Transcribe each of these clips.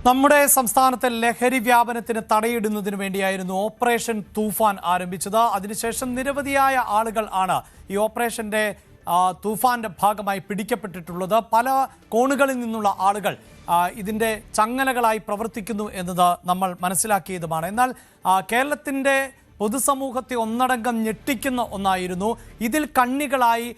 നമ്മുടെ സംസ്ഥാനത്തെ ലഹരി വ്യാപനത്തിന് തടയിടുന്നതിന് വേണ്ടിയായിരുന്നു ഓപ്പറേഷൻ തൂഫാൻ ആരംഭിച്ചത്. അതിനുശേഷം നിരവധിയായ ആളുകൾ ആണ് ഈ ഓപ്പറേഷന്റെ തൂഫാന്റെ ഭാഗമായി പിടിക്കപ്പെട്ടിട്ടുള്ളത്. പല കോണുകളിൽ നിന്നുള്ള ആളുകൾ ഇതിന്റെ ചങ്ങലകളായി പ്രവർത്തിക്കുന്നു എന്നത് നമ്മൾ മനസ്സിലാക്കിയതുമാണ്. എന്നാൽ കേരളത്തിന്റെ പൊതുസമൂഹത്തെ ഒന്നടങ്കം ഞെട്ടിക്കുന്ന ഒന്നായിരുന്നു ഇതിൽ കണ്ണികളായി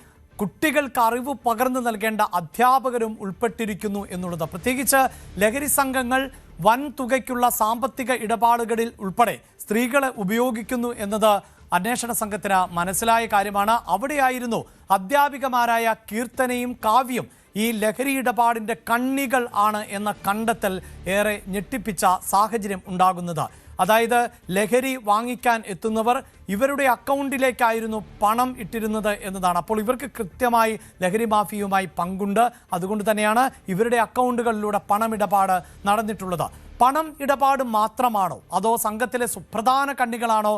കുട്ടികൾക്ക് അറിവ് പകർന്നു നൽകേണ്ട അധ്യാപകരും ഉൾപ്പെട്ടിരിക്കുന്നു എന്നുള്ളത്. പ്രത്യേകിച്ച് ലഹരി സംഘങ്ങൾ വൻ തുകയ്ക്കുള്ള സാമ്പത്തിക ഇടപാടുകളിൽ ഉൾപ്പെടെ സ്ത്രീകളെ ഉപയോഗിക്കുന്നു എന്നത് അന്വേഷണ സംഘത്തിന് മനസ്സിലായ കാര്യമാണ്. അവിടെയായിരുന്നു അധ്യാപികമാരായ കീർത്തനയും കാവ്യയും ഈ ലഹരി ഇടപാടിൻ്റെ കണ്ണികൾ ആണ് എന്ന കണ്ടെത്തൽ ഏറെ ഞെട്ടിപ്പിച്ച സാഹചര്യം ഉണ്ടാകുന്നത്. അതായത് ലഹരി വാങ്ങിക്കാൻ എത്തുന്നവർ ഇവരുടെ അക്കൗണ്ടിലേക്കായിരുന്നു പണം ഇട്ടിരുന്നത് എന്നതാണ്. അപ്പോൾ ഇവർക്ക് കൃത്യമായി ലഹരി മാഫിയയുമായി പങ്കുണ്ട്. അതുകൊണ്ട് തന്നെയാണ് ഇവരുടെ അക്കൗണ്ടുകളിലൂടെ പണമിടപാട് നടന്നിട്ടുള്ളത്. പണം ഇടപാട് മാത്രമാണോ അതോ സംഘത്തിലെ സുപ്രധാന കണ്ണികളാണോ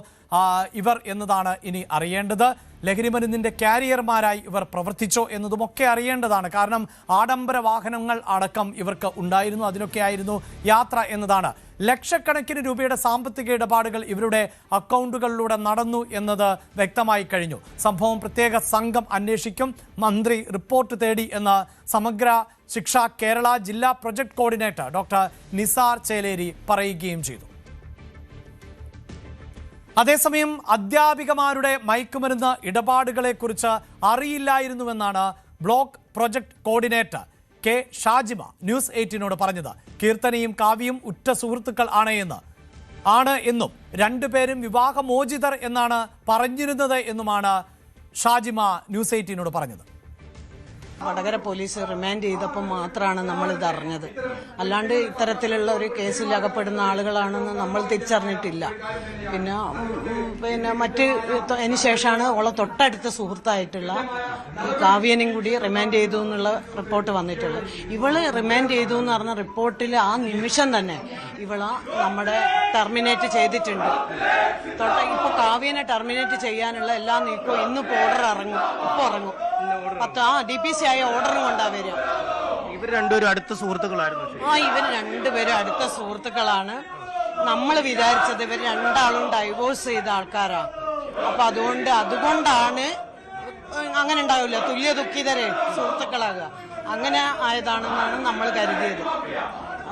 ഇവർ എന്നതാണ് ഇനി അറിയേണ്ടത്. ലഹരി മരുന്നിൻ്റെ കാരിയർമാരായി ഇവർ പ്രവർത്തിച്ചോ എന്നതുമൊക്കെ അറിയേണ്ടതാണ്. കാരണം ആഡംബര വാഹനങ്ങൾ അടക്കം ഇവർക്ക് ഉണ്ടായിരുന്നു, അതിനൊക്കെയായിരുന്നു യാത്ര എന്നതാണ്. ലക്ഷക്കണക്കിന് രൂപയുടെ സാമ്പത്തിക ഇടപാടുകൾ ഇവരുടെ അക്കൗണ്ടുകളിലൂടെ നടന്നു എന്നത് വ്യക്തമായി കഴിഞ്ഞു. സംഭവം പ്രത്യേക സംഘം അന്വേഷിക്കും, മന്ത്രി റിപ്പോർട്ട് തേടി എന്ന് സമഗ്ര ശിക്ഷ കേരള ജില്ലാ project coordinator doctor Nisar Cheleri പറയുകയും ചെയ്തു. അതേസമയം അധ്യാപികമാരുടെ മയക്കുമരുന്ന് ഇടപാടുകളെക്കുറിച്ച് അറിയില്ലായിരുന്നുവെന്നാണ് block project coordinator K Shajima news 18നോട് പറഞ്ഞത്. കീർത്തനയും കാവ്യയും ഉറ്റ സുഹൃത്തുക്കൾ ആണ് എന്നും രണ്ടുപേരും വിവാഹമോചിതർ എന്നാണ് പറഞ്ഞിരുന്നത് എന്നുമാണ് ഷാജിമ ന്യൂസ് 18നോട് പറഞ്ഞത്. വടകര പോലീസ് റിമാൻഡ് ചെയ്തപ്പോൾ മാത്രമാണ് നമ്മളിത് അറിഞ്ഞത്. അല്ലാണ്ട് ഇത്തരത്തിലുള്ള ഒരു കേസിൽ അകപ്പെടുന്ന ആളുകളാണെന്ന് നമ്മൾ തിരിച്ചറിഞ്ഞിട്ടില്ല. പിന്നെ അതിന് ശേഷമാണ് ഓളെ തൊട്ടടുത്ത സുഹൃത്തായിട്ടുള്ള കാവ്യനും കൂടി റിമാൻഡ് ചെയ്തു എന്നുള്ള റിപ്പോർട്ട് വന്നിട്ടുള്ളത്. ഇവള് റിമാൻഡ് ചെയ്തു എന്ന് പറഞ്ഞ റിപ്പോർട്ടിൽ ആ നിമിഷം തന്നെ ഇവളെ നമ്മുടെ ടെർമിനേറ്റ് ചെയ്തിട്ടുണ്ട്. ഇപ്പോൾ കാവ്യനെ ടെർമിനേറ്റ് ചെയ്യാനുള്ള എല്ലാ നീക്കവും ഇന്നിപ്പോൾ ഓർഡർ ഇറങ്ങും. DPC ആയ ഓർഡറും കൊണ്ടാ വരിക. ഇവർ രണ്ടുപേരും അടുത്ത സുഹൃത്തുക്കളായിരുന്നു. ഇവർ രണ്ടുപേരും അടുത്ത സുഹൃത്തുക്കളാണ്. നമ്മൾ വിചാരിച്ചത് ഇവർ രണ്ടാളും ഡൈവോഴ്സ് ചെയ്ത ആൾക്കാരാ. അപ്പൊ അതുകൊണ്ടാണ് അങ്ങനെ ഉണ്ടാവില്ല, തുല്യ ദുഃഖിതരെ സുഹൃത്തുക്കളാകുക, അങ്ങനെ ആയതാണെന്നാണ് നമ്മൾ കരുതിയത്.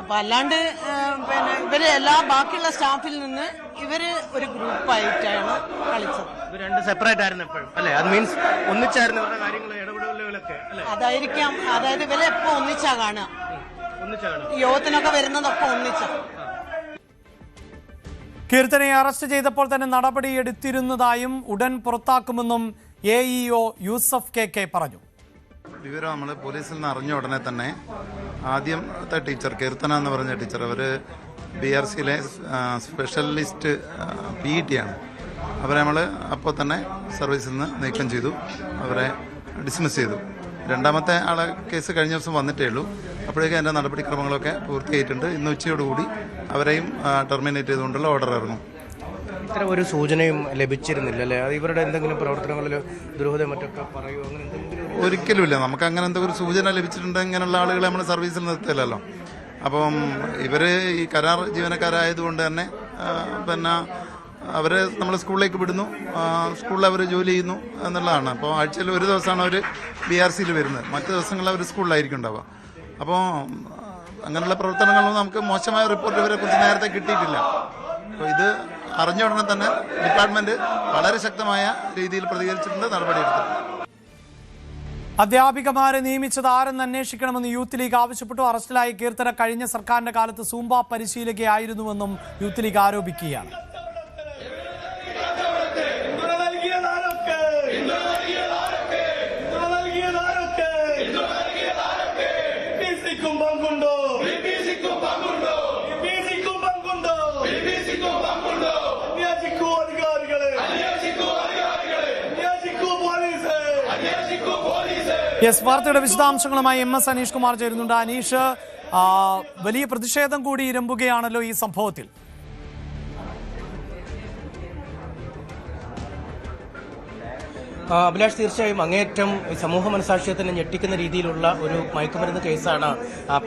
അപ്പൊ അല്ലാണ്ട് ഇവര് ബാക്കിയുള്ള സ്റ്റാഫിൽ നിന്ന് ഇവര് ഒരു ഗ്രൂപ്പായിട്ടാണ് കളിച്ചത്. ഇവർ രണ്ട് സെപ്പറേറ്റ് ആയിരുന്നു എപ്പോഴും അല്ലേ? അത് മീൻസ് ഒന്നിച്ചായിരുന്നു ഇവരുടെ കാര്യങ്ങൾ ഇടപെടലുകളൊക്കെ അല്ലേ? അതായിരിക്കാം. അതായത് ഇവരെ എപ്പോ ഒന്നിച്ചാ കാണുക, യോഗത്തിനൊക്കെ വരുന്നതൊക്കെ ഒന്നിച്ചാ. കീർത്തനയെ അറസ്റ്റ് ചെയ്തപ്പോൾ തന്നെ നടപടിയെടുത്തിരുന്നതായും ഉടൻ പുറത്താക്കുമെന്നും AEO യൂസഫ് KK പറഞ്ഞു. വിവരം നമ്മൾ പോലീസിൽ നിന്ന് അറിഞ്ഞ ഉടനെ തന്നെ ആദ്യത്തെ ടീച്ചർ കീർത്തന എന്ന് പറഞ്ഞ ടീച്ചർ, അവർ BRCയിലെ സ്പെഷ്യലിസ്റ്റ് PET ആണ്. അവരെ നമ്മൾ അപ്പോൾ തന്നെ സർവീസിൽ നിന്ന് നീക്കം ചെയ്തു, അവരെ ഡിസ്മിസ് ചെയ്തു. രണ്ടാമത്തെ ആളെ കേസ് കഴിഞ്ഞ ദിവസം വന്നിട്ടേ ഉള്ളൂ. അപ്പോഴേക്കും അതിൻ്റെ നടപടിക്രമങ്ങളൊക്കെ പൂർത്തിയായിട്ടുണ്ട്. ഇന്ന് ഉച്ചയോടുകൂടി അവരെയും ടെർമിനേറ്റ് ചെയ്തുകൊണ്ടുള്ള ഓർഡർ ഇറങ്ങും. ഇത്തരം ഒരു സൂചനയും ലഭിച്ചിരുന്നില്ല അല്ലേ? ഇവരുടെ എന്തെങ്കിലും പ്രവർത്തനങ്ങളിൽ ദുരൂഹത മറ്റൊക്കെ പറയുമോ? അങ്ങനെ എന്തെങ്കിലും? ഒരിക്കലുമില്ല. നമുക്ക് അങ്ങനെ എന്തെങ്കിലും ഒരു സൂചന ലഭിച്ചിട്ടുണ്ട്, ഇങ്ങനെയുള്ള ആളുകളെ നമ്മൾ സർവീസിൽ നിർത്തില്ലല്ലോ. അപ്പം ഇവർ ഈ കരാർ ജീവനക്കാരായതുകൊണ്ട് തന്നെ അവരെ നമ്മൾ സ്കൂളിലേക്ക് വിടുന്നു, സ്കൂളിൽ അവർ ജോലി ചെയ്യുന്നു എന്നുള്ളതാണ്. അപ്പോൾ ആഴ്ചയിൽ ഒരു ദിവസമാണ് അവർ BRCയിൽ വരുന്നത്, മറ്റു ദിവസങ്ങളിൽ അവർ സ്കൂളിലായിരിക്കും ഉണ്ടാവുക. അപ്പോൾ അങ്ങനെയുള്ള പ്രവർത്തനങ്ങളൊന്നും നമുക്ക് മോശമായ റിപ്പോർട്ട് ഇവരെ കുറിച്ച് നേരത്തെ കിട്ടിയിട്ടില്ല. അപ്പോൾ ഇത് അറിഞ്ഞ ഉടനെ തന്നെ ഡിപ്പാർട്ട്മെന്റ് വളരെ ശക്തമായ രീതിയിൽ പ്രതികരിച്ചിട്ടുണ്ട്, നടപടിയെടുത്തിട്ടുണ്ട്. അധ്യാപികമാരെ നിയമിച്ചത് ആരെന്ന് അന്വേഷിക്കണമെന്ന് യൂത്ത് ലീഗ് ആവശ്യപ്പെട്ടു. അറസ്റ്റിലായ കീർത്തന കഴിഞ്ഞ സർക്കാരിന്റെ കാലത്ത് സൂംബ പരിശീലകയായിരുന്നുവെന്നും യൂത്ത് ലീഗ് ആരോപിക്കുകയാണ്. വാർത്തയുടെ വിശദാംശങ്ങളുമായി MS അനീഷ് കുമാർ ചേരുന്നുണ്ട്. അനീഷ്, വലിയ പ്രതിഷേധം കൂടി ഇരമ്പുകയാണല്ലോ ഈ സംഭവത്തിൽ. അഭിലാഷ്, തീർച്ചയായും അങ്ങേയറ്റം സമൂഹ മനസാക്ഷിയെ തന്നെ ഞെട്ടിക്കുന്ന രീതിയിലുള്ള ഒരു മയക്കുമരുന്ന് കേസാണ്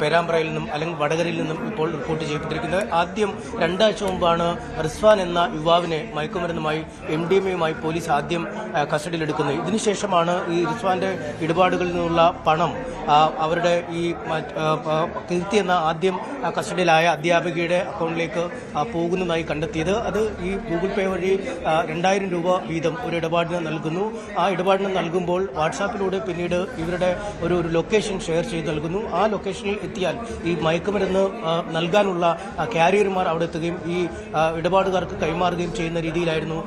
പേരാമ്പ്രയിൽ നിന്നും അല്ലെങ്കിൽ വടകരയിൽ നിന്നും ഇപ്പോൾ റിപ്പോർട്ട് ചെയ്യപ്പെട്ടിരിക്കുന്നത്. ആദ്യം 2 ആഴ്ച മുമ്പാണ് റിസ്വാൻ എന്ന യുവാവിനെ മയക്കുമരുന്നുമായി MDMA പോലീസ് ആദ്യം കസ്റ്റഡിയിലെടുക്കുന്നത്. ഇതിനുശേഷമാണ് ഈ റിസ്വാന്റെ ഇടപാടുകളിൽ നിന്നുള്ള പണം അവരുടെ ഈ കീർത്തി എന്ന ആദ്യം കസ്റ്റഡിയിലായ അധ്യാപികയുടെ അക്കൗണ്ടിലേക്ക് പോകുന്നതായി കണ്ടെത്തിയത്. അത് ഈ ഗൂഗിൾ പേ വഴി 2000 രൂപ വീതം ഒരു ഇടപാടിന് നൽകുന്നു. ആ ഇടപാടിന് നൽകുമ്പോൾ വാട്സാപ്പിലൂടെ പിന്നീട് ഇവരുടെ ഒരു ലൊക്കേഷൻ ഷെയർ ചെയ്ത് നൽകുന്നു. ആ ലൊക്കേഷനിൽ എത്തിയാൽ ഈ മയക്കുമരുന്ന് നൽകാനുള്ള കാരിയർമാർ അവിടെ എത്തുകയും ഈ ഇടപാടുകാർക്ക് കൈമാറുകയും ചെയ്യുന്ന രീതിയിലായിരുന്നു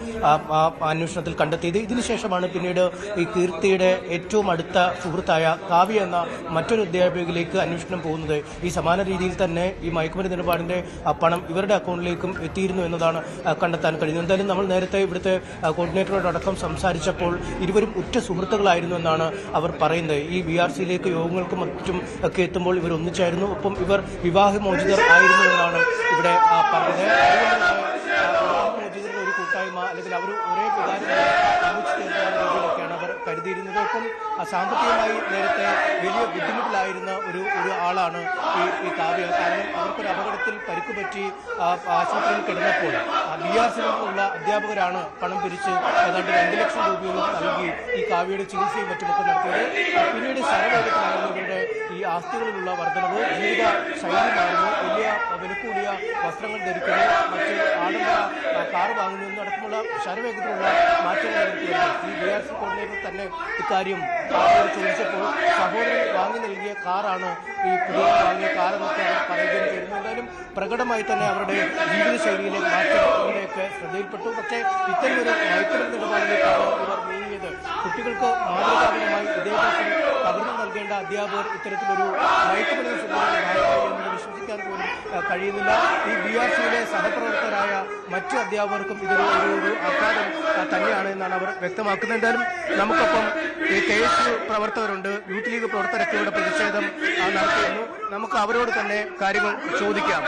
അന്വേഷണത്തിൽ കണ്ടെത്തിയത്. ഇതിനുശേഷമാണ് പിന്നീട് ഈ കീർത്തിയുടെ ഏറ്റവും അടുത്ത സുഹൃത്തായ കാവ്യ എന്ന മറ്റൊരു അധ്യാപികയിലേക്ക് അന്വേഷണം പോകുന്നത്. ഈ സമാന രീതിയിൽ തന്നെ ഈ മയക്കുമരുന്ന് ഇടപാടിന്റെ പണം ഇവരുടെ അക്കൗണ്ടിലേക്കും എത്തിയിരുന്നു എന്നതാണ് കണ്ടെത്താൻ കഴിയുന്നത്. എന്തായാലും നമ്മൾ നേരത്തെ ഇവിടുത്തെ കോർഡിനേറ്ററോടക്കം സംസാരിച്ചപ്പോൾ ഇരുവരും ഉറ്റ സുഹൃത്തുക്കളായിരുന്നു എന്നാണ് അവർ പറയുന്നത്. ഈ BRCയിലേക്ക് യോഗങ്ങൾക്കും മറ്റും ഒക്കെ എത്തുമ്പോൾ ഇവർ ഒന്നിച്ചായിരുന്നു. ഒപ്പം ഇവർ വിവാഹമോചിതർ ആയിരുന്നു എന്നാണ് ഇവിടെ പറഞ്ഞത്. വിവാഹമോചിതരുടെ ഒരു കൂട്ടായ്മ അല്ലെങ്കിൽ അവർ ഒരേ വികാരം രീതിയിലൊക്കെയാണ് അവർ കരുതിയിരുന്നത്. ഒപ്പം സാമ്പത്തികമായി നേരത്തെ വലിയ ബുദ്ധിമുട്ടിലായിരുന്ന ഒരു ആളാണ് ഈ കാവ്യ. കാരണം അവർക്കൊരു അപകടത്തിൽ പരിക്കുപറ്റി ആശുപത്രിയിൽ കിടന്നപ്പോൾ BRCയിൽ നിന്നുള്ള അധ്യാപകരാണ് പണം പിരിച്ച് ഏതാണ്ട് 2 ലക്ഷം രൂപയോളം നൽകി ഈ കാവ്യയുടെ ചികിത്സയും മറ്റുമൊക്കെ നടത്തിയത്. പിന്നീട് ശരവേഗത്തിലായിരുന്നു ഇവരുടെ ഈ ആസ്തികളിലുള്ള വർധനവ്, ജീവിത ശൈലിമായിരുന്നു. വലിയ വിലക്കൂടിയ വസ്ത്രങ്ങൾ ധരിക്കുന്നു, മറ്റ് ആഡംബര കാർ വാങ്ങുന്നു എന്നടക്കമുള്ള ശരവേഗത്തിലുള്ള മാറ്റങ്ങൾ വരുത്തിയിരുന്നു. ഈ BRC കോർഡിനേറ്റർ തന്നെ ഇക്കാര്യം ചോദിച്ചപ്പോൾ സഹോദരൻ വാങ്ങി നൽകിയ കാറാണ് ഈ പുതിയ വാങ്ങിയ കാറെന്നൊക്കെ അവർ പറയുകയും ചെയ്യുന്നു. എന്തായാലും പ്രകടമായി തന്നെ അവരുടെ ജീവിതശൈലിയിലെ മാറ്റങ്ങളിലേക്ക് ശ്രദ്ധയിൽപ്പെട്ടു. പക്ഷേ ഇത്തരമൊരു മയക്കുമരുന്ന് ഇടപാടിലേക്കാണ് ഇവർ നീങ്ങിയത്. കുട്ടികൾക്ക് മാതൃകാപരമായി വിദ്യാഭ്യാസം പകർന്നു നൽകേണ്ട അധ്യാപകർ ഇത്തരത്തിലൊരു മയക്കുമരുന്ന് എന്ന് വിശ്വസിക്കാൻ പോലും കഴിയുന്നില്ല. ഈ BRCയിലെ സഹപ്രവർത്തകരായ മറ്റു അധ്യാപകർക്കും ഇതൊരു ആഘാതം തന്നെയാണ് എന്നാണ് അവർ വ്യക്തമാക്കുന്നത്. എന്തായാലും നമുക്കൊപ്പം ഈ KSU പ്രവർത്തകരുണ്ട്, യൂത്ത് ലീഗ് പ്രവർത്തകരൊക്കെ ഇവിടെ പ്രതിഷേധം നടത്തിയിരുന്നു. നമുക്ക് അവരോട് തന്നെ കാര്യങ്ങൾ ചോദിക്കാം.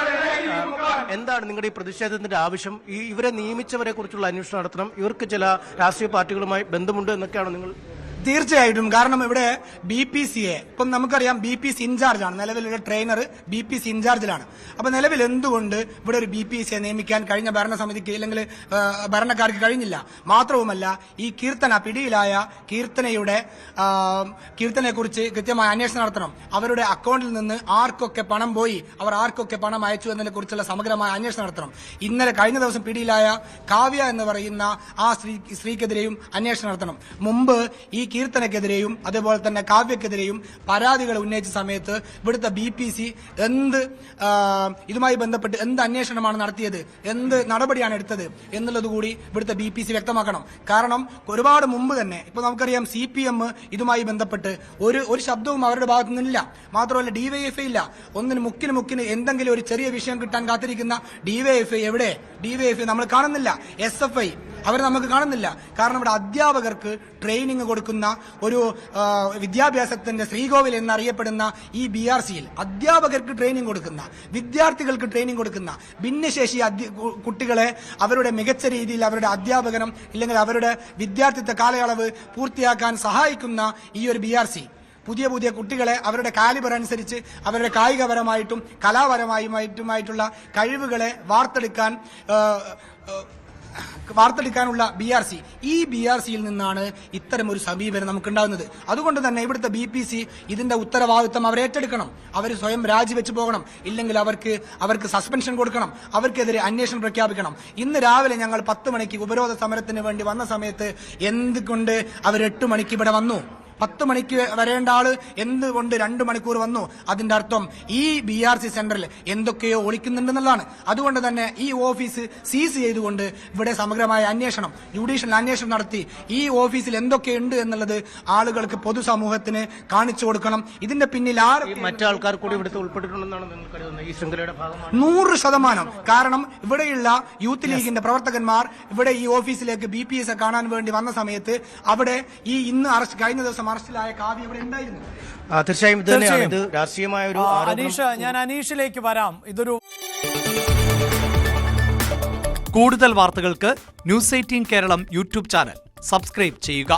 എന്താണ് നിങ്ങളുടെ ഈ പ്രതിഷേധത്തിന്റെ ആവശ്യം? ഇവരെ നിയമിച്ചവരെ കുറിച്ചുള്ള അന്വേഷണം നടത്തണം, ഇവർക്ക് ചില രാഷ്ട്രീയ പാർട്ടികളുമായി ബന്ധമുണ്ട് എന്നൊക്കെയാണോ നിങ്ങൾ? തീർച്ചയായിട്ടും. കാരണം ഇവിടെ BPCA ഇപ്പം നമുക്കറിയാം, BPC ഇൻചാർജാണ് നിലവിലുള്ള ട്രെയിനർ, BPC ഇൻചാർജിലാണ്. അപ്പൊ നിലവിൽ എന്തുകൊണ്ട് ഇവിടെ ഒരു BPCയെ നിയമിക്കാൻ കഴിഞ്ഞ ഭരണസമിതിക്ക് അല്ലെങ്കിൽ ഭരണക്കാർക്ക് കഴിഞ്ഞില്ല? മാത്രവുമല്ല, ഈ പിടിയിലായ കീർത്തനയെ കുറിച്ച് കൃത്യമായ അന്വേഷണം നടത്തണം. അവരുടെ അക്കൗണ്ടിൽ നിന്ന് ആർക്കൊക്കെ പണം പോയി, അവർ ആർക്കൊക്കെ പണം അയച്ചു എന്നതിനെ കുറിച്ചുള്ള സമഗ്രമായ അന്വേഷണം നടത്തണം. കഴിഞ്ഞ ദിവസം പിടിയിലായ കാവ്യ എന്ന് പറയുന്ന ആ സ്ത്രീക്കെതിരെയും അന്വേഷണം നടത്തണം. മുമ്പ് ഈ കീർത്തനക്കെതിരെയും അതേപോലെ തന്നെ കാവ്യക്കെതിരെയും പരാതികൾ ഉന്നയിച്ച സമയത്ത് ഇവിടുത്തെ BPC ഇതുമായി ബന്ധപ്പെട്ട് എന്ത് അന്വേഷണമാണ് നടത്തിയത്, എന്ത് നടപടിയാണ് എടുത്തത് എന്നുള്ളത് കൂടി ഇവിടുത്തെ BPC വ്യക്തമാക്കണം. കാരണം ഒരുപാട് മുമ്പ് തന്നെ ഇപ്പൊ നമുക്കറിയാം CPM ഇതുമായി ബന്ധപ്പെട്ട് ഒരു ശബ്ദവും അവരുടെ ഭാഗത്തു നിന്നില്ല. മാത്രമല്ല DYFI ഇല്ല. മുക്കിന് എന്തെങ്കിലും ഒരു ചെറിയ വിഷയം കിട്ടാൻ കാത്തിരിക്കുന്ന DYFI എവിടെ? DYFI നമ്മൾ കാണുന്നില്ല. SFI അവരെ നമുക്ക് കാണുന്നില്ല. കാരണം ഇവിടെ അധ്യാപകർക്ക് ട്രെയിനിങ് കൊടുക്കുന്ന ഒരു വിദ്യാഭ്യാസത്തിന്റെ ശ്രീകോവിൽ എന്നറിയപ്പെടുന്ന ഈ BRCയിൽ അധ്യാപകർക്ക് ട്രെയിനിങ് കൊടുക്കുന്ന, വിദ്യാർത്ഥികൾക്ക് ട്രെയിനിങ് കൊടുക്കുന്ന, ഭിന്നശേഷി കുട്ടികളെ അവരുടെ മികച്ച രീതിയിൽ അവരുടെ അധ്യാപകനം ഇല്ലെങ്കിൽ അവരുടെ വിദ്യാർത്ഥിത്വ കാലയളവ് പൂർത്തിയാക്കാൻ സഹായിക്കുന്ന ഈ ഒരു BRC പുതിയ കുട്ടികളെ അവരുടെ കാലിബർ അനുസരിച്ച് അവരുടെ കായികപരമായിട്ടും കലാപരമായിട്ടുമായിട്ടുള്ള കഴിവുകളെ വാർത്തെടുക്കാനുള്ള BRC, ഈ BRCയിൽ നിന്നാണ് ഇത്തരം ഒരു സമീപനം നമുക്കുണ്ടാകുന്നത്. അതുകൊണ്ട് തന്നെ ഇവിടുത്തെ BPC ഇതിന്റെ ഉത്തരവാദിത്വം അവർ ഏറ്റെടുക്കണം. അവർ സ്വയം രാജിവെച്ച് പോകണം. ഇല്ലെങ്കിൽ അവർക്ക് സസ്പെൻഷൻ കൊടുക്കണം. അവർക്കെതിരെ അന്വേഷണം പ്രഖ്യാപിക്കണം. ഇന്ന് രാവിലെ ഞങ്ങൾ 10 മണിക്ക് ഉപരോധ സമരത്തിന് വേണ്ടി വന്ന സമയത്ത് എന്തുകൊണ്ട് അവർ 8 മണിക്ക് ഇവിടെ വന്നു? 10 മണിക്ക് വരേണ്ട ആള് എന്തുകൊണ്ട് 2 മണിക്കൂർ വന്നു? അതിന്റെ അർത്ഥം ഈ BRC സെന്ററിൽ എന്തൊക്കെയോ ഒളിക്കുന്നുണ്ടെന്നുള്ളതാണ്. അതുകൊണ്ട് തന്നെ ഈ ഓഫീസ് സീസ് ചെയ്തുകൊണ്ട് ഇവിടെ സമഗ്രമായ അന്വേഷണം, ജുഡീഷ്യൽ അന്വേഷണം നടത്തി ഈ ഓഫീസിൽ എന്തൊക്കെയുണ്ട് എന്നുള്ളത് ആളുകൾക്ക്, പൊതുസമൂഹത്തിന് കാണിച്ചു കൊടുക്കണം. ഇതിന്റെ പിന്നിൽ മറ്റാൾക്കാർ കൂടി ഇവിടുത്തെ ഉൾപ്പെട്ടിട്ടുണ്ടെന്നാണ് നിങ്ങൾ കരുതുന്നത്? ഈ ശൃംഖലയുടെ ഭാഗമാണ് 100%. കാരണം ഇവിടെയുള്ള യൂത്ത് ലീഗിന്റെ പ്രവർത്തകന്മാർ ഇവിടെ ഈ ഓഫീസിലേക്ക് BPS കാണാൻ വേണ്ടി വന്ന സമയത്ത് അവിടെ കഴിഞ്ഞ ദിവസം അറസ്റ്റിലായ കാവ്യ ഇവിടെ ഉണ്ടായിരുന്നു. തീർച്ചയായും ഇത് തന്നെയാണ്. ഇത് രാഷ്ട്രീയമായ ഒരു അനീഷ്, ഞാൻ അനീഷിലേക്ക് വരാം. ഇതൊരു കൂടുതൽ വാർത്തകൾക്ക് News 18 Keralam YouTube channel subscribe ചെയ്യുക.